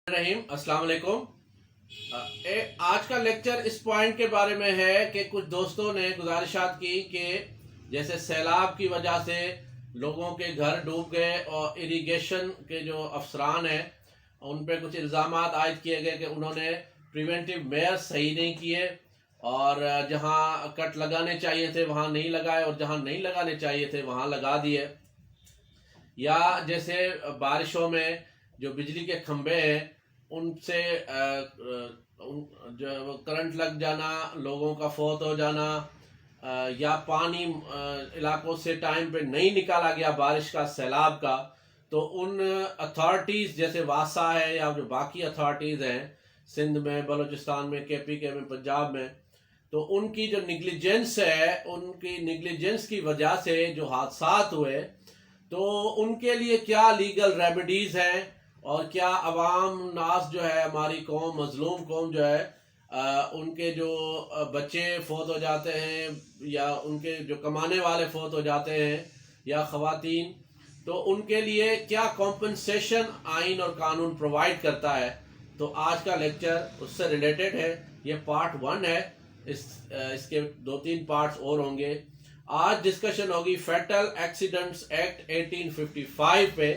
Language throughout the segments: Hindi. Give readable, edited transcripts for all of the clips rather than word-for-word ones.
रहीम अस्सलाम वालेकुम। आज का लेक्चर इस पॉइंट के बारे में है कि कुछ दोस्तों ने गुजारिशात की कि जैसे सैलाब की वजह से लोगों के घर डूब गए और इरिगेशन के जो अफसरान हैं उन पे कुछ इल्ज़ाम आयद किए गए कि उन्होंने प्रिवेंटिव मेयर्स सही नहीं किए और जहां कट लगाने चाहिए थे वहां नहीं लगाए और जहां नहीं लगाने चाहिए थे वहां लगा दिए। या जैसे बारिशों में जो बिजली के खंभे हैं उनसे जो करंट लग जाना, लोगों का फौत हो जाना, या पानी इलाकों से टाइम पे नहीं निकाला गया बारिश का, सैलाब का, तो उन अथॉरिटीज़ जैसे वासा है या जो बाकी अथॉरिटीज़ हैं सिंध में, बलूचिस्तान में, KPK में, पंजाब में, तो उनकी जो निगलिजेंस है, उनकी निगलिजेंस की वजह से जो हादसात हुए, तो उनके लिए क्या लीगल रेमेडीज हैं और क्या अवाम नास जो है, हमारी कौम, मजलूम कौम जो है, उनके जो बच्चे फौत हो जाते हैं या उनके जो कमाने वाले फौत हो जाते हैं या ख़वातीन, तो उनके लिए क्या कॉम्पनसेशन आइन और कानून प्रोवाइड करता है। तो आज का लेक्चर उससे रिलेटेड है। ये पार्ट 1 है। इसके 2-3 पार्ट्स और होंगे। आज डिस्कशन होगी फेटल एक्सीडेंट्स एक्ट 1855 पे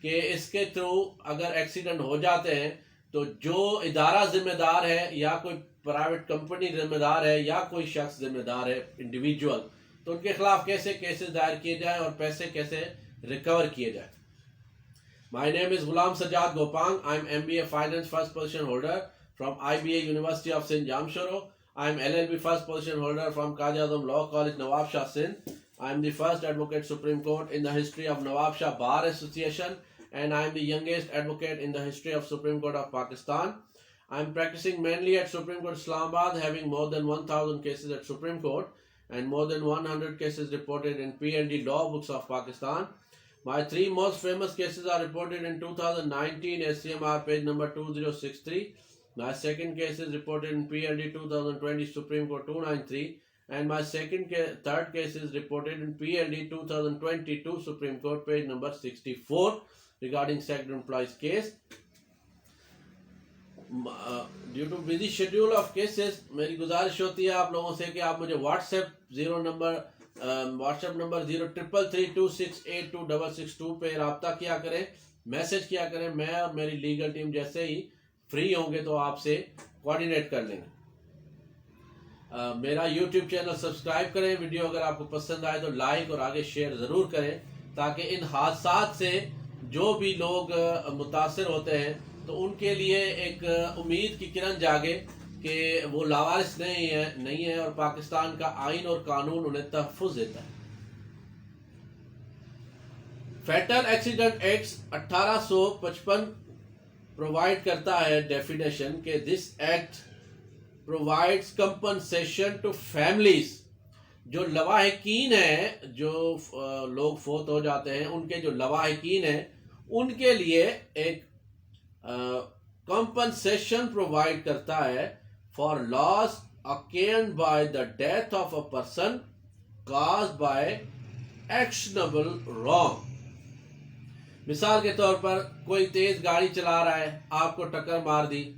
कि इसके थ्रू अगर एक्सीडेंट हो जाते हैं तो जो इदारा जिम्मेदार है या कोई प्राइवेट कंपनी जिम्मेदार है या कोई शख्स जिम्मेदार है, इंडिविजुअल, तो उनके खिलाफ कैसे केसेस दायर किए जाए और पैसे कैसे रिकवर किए जाए। My name is Ghulam Sajjad Gopang. I am MBA finance first position holder from IBA university of Sindh Jamshoro. I am LLB first position holder from Qazi Azam Law College, Nawab Shah, Sindh. I am the first advocate Supreme Court in the history of Nawab Shah Bar Association, and I am the youngest advocate in the history of Supreme Court of Pakistan. I am practicing mainly at Supreme Court Islamabad, having more than 1000 cases at Supreme Court and more than 100 cases reported in P&D law books of Pakistan. My 3 most famous cases are reported in 2019 SCMR page number 2063. My second case is reported in P&D 2020 Supreme Court 293, and my third case is reported in P&D 2022 Supreme Court page number 64 regarding sacked employees case. Due to busy schedule of cases, मेरी गुजारिश होती है आप लोगों से कि आप मुझे WhatsApp नंबर 0333268266 पे रब्ता किया करें, मैसेज किया करें। मैं और मेरी लीगल टीम जैसे ही फ्री होंगे तो आपसे कोऑर्डिनेट कर लेंगे। मेरा YouTube चैनल सब्सक्राइब करें। वीडियो अगर आपको पसंद आए तो लाइक और आगे शेयर ज़रूर करें, ताकि इन हादसात से जो भी लोग मुतासर होते हैं तो उनके लिए एक उम्मीद की किरण जागे कि वो लावारिस नहीं है और पाकिस्तान का आइन और कानून उन्हें तहफ़्फ़ुज़ देता है। फेटल एक्सीडेंट एक्ट 1855 प्रोवाइड करता है डेफिनेशन के this act provides compensation to families. जो लवाहिकीन है, जो लोग फोत हो जाते हैं, उनके जो लवाहिकीन हैं उनके लिए एक कंपनसेशन प्रोवाइड करता है for loss occurred by the death of a person caused by actionable wrong. मिसाल के तौर पर कोई तेज गाड़ी चला रहा है, आपको टक्कर मार दी,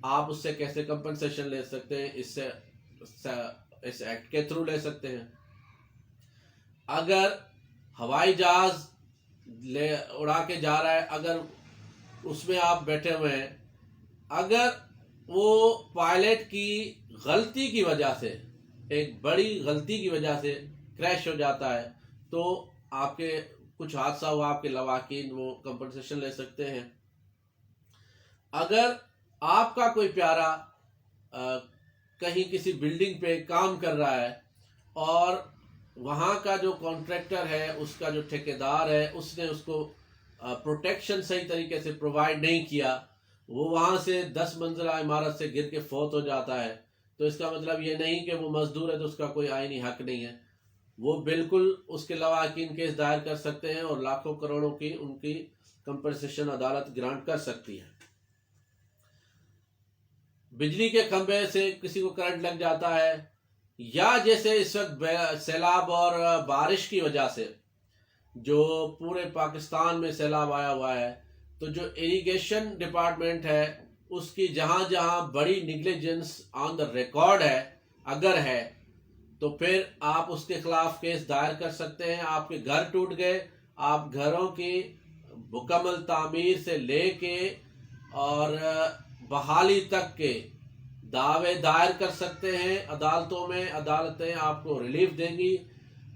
आप उससे कैसे कंपनसेशन ले सकते हैं? इस एक्ट के थ्रू ले सकते हैं। अगर हवाई जहाज उड़ा के जा रहा है, अगर उसमें आप बैठे हुए हैं, अगर वो पायलट की गलती की वजह से, एक बड़ी गलती की वजह से क्रैश हो जाता है, तो आपके कुछ हादसा हुआ, आपके लवाकिन वो कंपनसेशन ले सकते हैं। अगर आपका कोई प्यारा कहीं किसी बिल्डिंग पे काम कर रहा है और वहाँ का जो कॉन्ट्रैक्टर है, उसका जो ठेकेदार है, उसने उसको प्रोटेक्शन सही तरीके से प्रोवाइड नहीं किया, वो वहाँ से 10 मंजिला इमारत से गिर के फौत हो जाता है, तो इसका मतलब ये नहीं कि वो मजदूर है तो उसका कोई आईनी हक नहीं है। वो बिल्कुल उसके लवाकिन केस दायर कर सकते हैं और लाखों करोड़ों की उनकी कंपनसेशन अदालत ग्रांट कर सकती है। बिजली के खंभे से किसी को करंट लग जाता है, या जैसे इस वक्त सैलाब और बारिश की वजह से जो पूरे पाकिस्तान में सैलाब आया हुआ है, तो जो इरिगेशन डिपार्टमेंट है उसकी जहां जहां बड़ी निग्लिजेंस ऑन द रिकॉर्ड है अगर है, तो फिर आप उसके खिलाफ केस दायर कर सकते हैं। आपके घर टूट गए, आप घरों की मुकम्मल तामीर से लेके और बहाली तक के दावे दायर कर सकते हैं अदालतों में। अदालतें आपको रिलीफ देंगी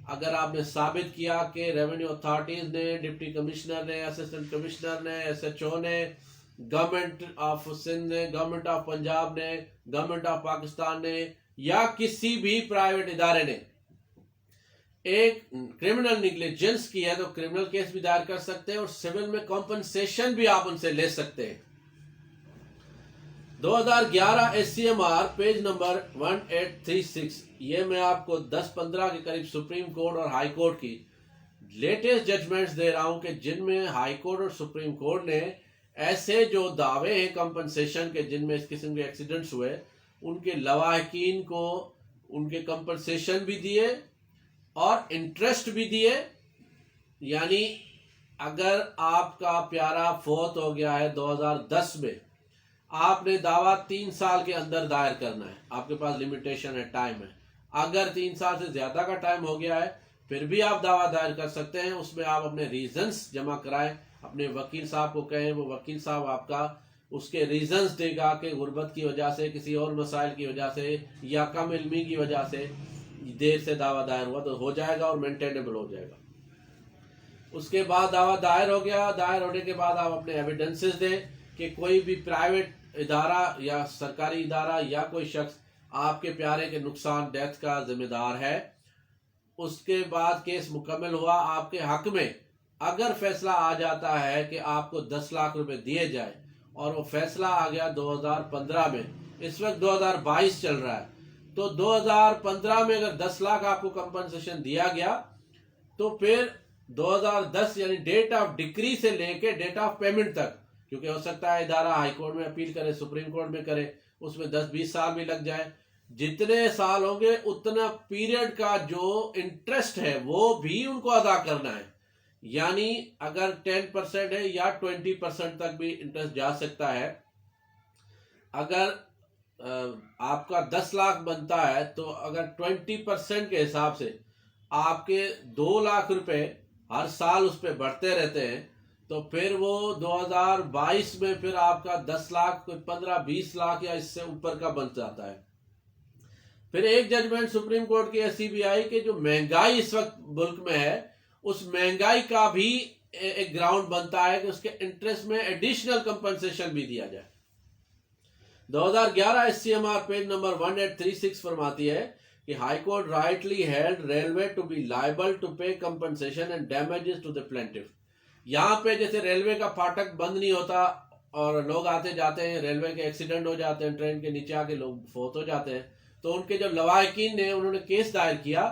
अगर आपने साबित किया कि रेवेन्यू अथॉरिटीज़ ने, डिप्टी कमिश्नर ने, असिस्टेंट कमिश्नर ने, SHO ने, गवर्नमेंट ऑफ सिंध ने, गवर्नमेंट ऑफ पंजाब ने, गवर्नमेंट ऑफ पाकिस्तान ने या किसी भी प्राइवेट इदारे ने एक क्रिमिनल निग्लिजेंस की है तो क्रिमिनल केस भी दायर कर सकते हैं और सिविल में कॉम्पनसेशन भी आप उनसे ले सकते हैं। 2011 SCMR पेज नंबर 1836, ये मैं आपको 10-15 के करीब सुप्रीम कोर्ट और हाई कोर्ट की लेटेस्ट जजमेंट्स दे रहा हूं कि जिनमें हाई कोर्ट और सुप्रीम कोर्ट ने ऐसे जो दावे हैं कंपनसेशन के जिनमें इस किस्म के एक्सीडेंट्स हुए उनके लवाहकीन को उनके कंपनसेशन भी दिए और इंटरेस्ट भी दिए। यानी अगर आपका प्यारा फौत हो गया है 2010 में, आपने दावा 3 साल के अंदर दायर करना है, आपके पास लिमिटेशन है, टाइम है। अगर 3 साल से ज्यादा का टाइम हो गया है फिर भी आप दावा दायर कर सकते हैं। उसमें आप अपने रीजंस जमा कराएं, अपने वकील साहब को कहें, वो वकील साहब आपका उसके रीजंस देगा कि गुर्बत की वजह से, किसी और मसाइल की वजह से या कम इल्मी की वजह से देर से दावा दायर हुआ, तो हो जाएगा और मेंटेनेबल हो जाएगा। उसके बाद दावा दायर हो गया, दायर होने के बाद आप अपने एविडेंसेस दें कि कोई भी प्राइवेट इदारा या सरकारी इदारा या कोई शख्स आपके प्यारे के नुकसान, डेथ का जिम्मेदार है। उसके बाद केस मुकम्मल हुआ आपके हक में। अगर फैसला आ जाता है कि आपको 10 लाख रुपए दिए जाए और वो फैसला आ गया 2015 में, इस वक्त 2022 चल रहा है, तो 2015 में अगर 10 लाख आपको कंपनसेशन दिया गया तो फिर 2010 यानी डेट ऑफ डिक्री से लेके डेट ऑफ पेमेंट तक, क्योंकि हो सकता है इदारा हाई कोर्ट में अपील करे, सुप्रीम कोर्ट में करे, उसमें 10-20 साल भी लग जाए। जितने साल होंगे उतना पीरियड का जो इंटरेस्ट है वो भी उनको अदा करना है। यानी अगर 10% है या 20% तक भी इंटरेस्ट जा सकता है। अगर आपका 10 लाख बनता है तो अगर 20% के हिसाब से आपके 2 लाख रुपए हर साल उस पर बढ़ते रहते हैं, तो फिर वो 2022 में फिर आपका 10 लाख, 15-20 लाख या इससे ऊपर का बन जाता है। फिर एक जजमेंट सुप्रीम कोर्ट की ऐसी भी आई कि जो महंगाई इस वक्त मुल्क में है, उस महंगाई का भी एक ग्राउंड बनता है कि उसके इंटरेस्ट में एडिशनल कंपनसेशन भी दिया जाए। 2011 SCMR पेज नंबर 1836 फरमाती है कि high court rightly held railway to be liable to pay compensation and damages to the plaintiff. यहाँ पे जैसे रेलवे का फाटक बंद नहीं होता और लोग आते जाते हैं, रेलवे के एक्सीडेंट हो जाते हैं, ट्रेन के नीचे आके लोग फौत हो जाते हैं, तो उनके जो लवाहकीन ने उन्होंने केस दायर किया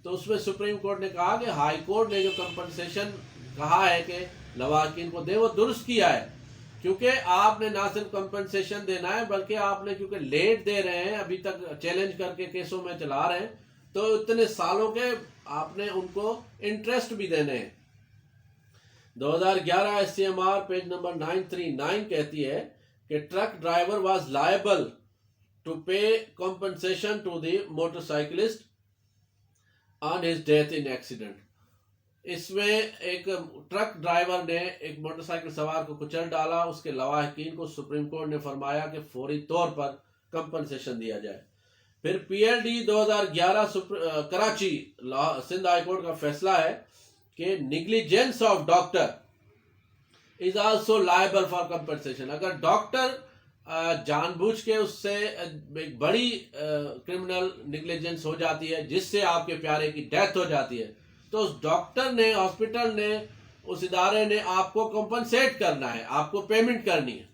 तो उसमें सुप्रीम कोर्ट ने कहा कि हाई कोर्ट ने जो कंपनसेशन कहा है कि लवाहकीन को दे वो दुरुस्त किया है, क्योंकि आपने ना सिर्फ कंपनसेशन देना है बल्कि आपने क्योंकि लेट दे रहे हैं, अभी तक चैलेंज करके केसों में चला रहे हैं, तो इतने सालों के आपने उनको इंटरेस्ट भी देने हैं। 2011 SCMR पेज नंबर 939 कहती है कि truck driver was liable to pay compensation to the motorcyclist on his death in accident. इसमें एक ट्रक ड्राइवर ने एक मोटरसाइकिल सवार को कुचल डाला, उसके लवाहकीन को सुप्रीम कोर्ट ने फरमाया कि फौरी तौर पर कंपनसेशन दिया जाए। फिर PLD 2011 Karachi Sindh high court का फैसला है कि negligence of doctor is also liable for compensation. अगर डॉक्टर जानबूझ के उससे एक बड़ी क्रिमिनल निग्लिजेंस हो जाती है जिससे आपके प्यारे की डेथ हो जाती है, तो उस डॉक्टर ने, हॉस्पिटल ने, उस इदारे ने आपको कंपनसेट करना है, आपको पेमेंट करनी है।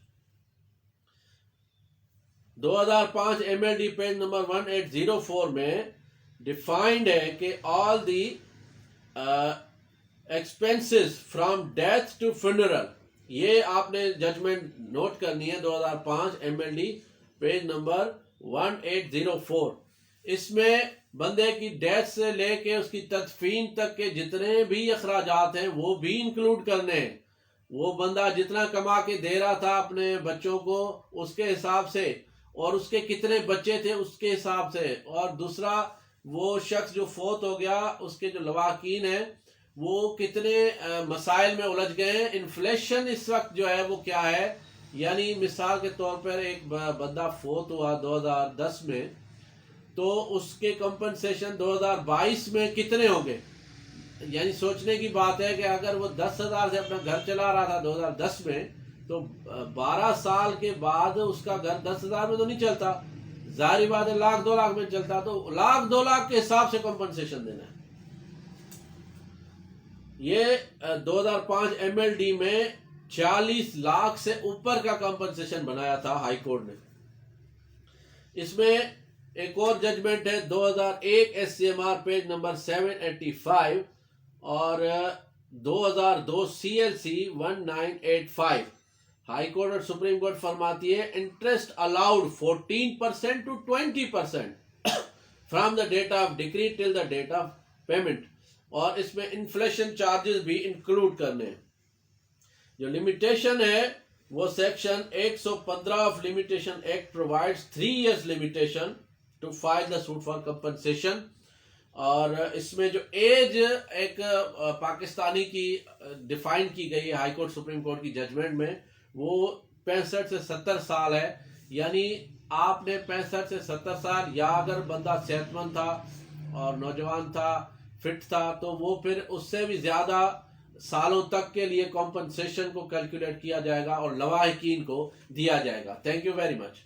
2005 MLD पेज नंबर 1804 में डिफाइंड है कि all the expenses from death to funeral, ये आपने जजमेंट नोट करनी है। 2005 MLD पेज नंबर 1804। इसमें बंदे की डेथ से लेके उसकी तदफीन तक के जितने भी अखराजात हैं वो भी इंक्लूड करने हैं। वो बंदा जितना कमा के दे रहा था अपने बच्चों को उसके हिसाब से, और उसके कितने बच्चे थे उसके हिसाब से, और दूसरा वो शख्स जो फोत हो गया उसके जो लवाकिन है वो कितने मसाइल में उलझ गए हैं। इन्फ्लेशन इस वक्त जो है वो क्या है, यानी मिसाल के तौर पर एक बंदा फोत हुआ 2010 में, तो उसके कंपनसेशन 2022 में कितने होंगे। यानी सोचने की बात है कि अगर वो 10,000 से अपना घर चला रहा था 2010 में, तो 12 साल के बाद उसका घर 10,000 में तो नहीं चलता, जाहिर बात है लाख 2 लाख में चलता, तो लाख 2 लाख के हिसाब से कंपनसेशन देना है। ये 2005 MLD में 40 लाख से ऊपर का कंपनसेशन बनाया था हाई कोर्ट ने। इसमें एक और जजमेंट है 2001 SCMR पेज नंबर 785 और 2002 CLC 1985। हाई कोर्ट और सुप्रीम कोर्ट फरमाती है interest allowed 14% to 20% from the date of decree till the date of payment, और इसमें इन्फ्लेशन चार्जेस भी इंक्लूड करने हैं। जो लिमिटेशन है वो section 115 of limitation act provides 3 years limitation to file the suit for compensation. और इसमें जो एज एक पाकिस्तानी की डिफाइन की गई है हाई कोर्ट सुप्रीम कोर्ट की जजमेंट में, वो 65 से 70 साल है। यानी आपने 65 से 70 साल, या अगर बंदा सेहतमंद था और नौजवान था, फिट था, तो वो फिर उससे भी ज्यादा सालों तक के लिए कॉम्पनसेशन को कैलकुलेट किया जाएगा और लवाहिकीन को दिया जाएगा। Thank you very much.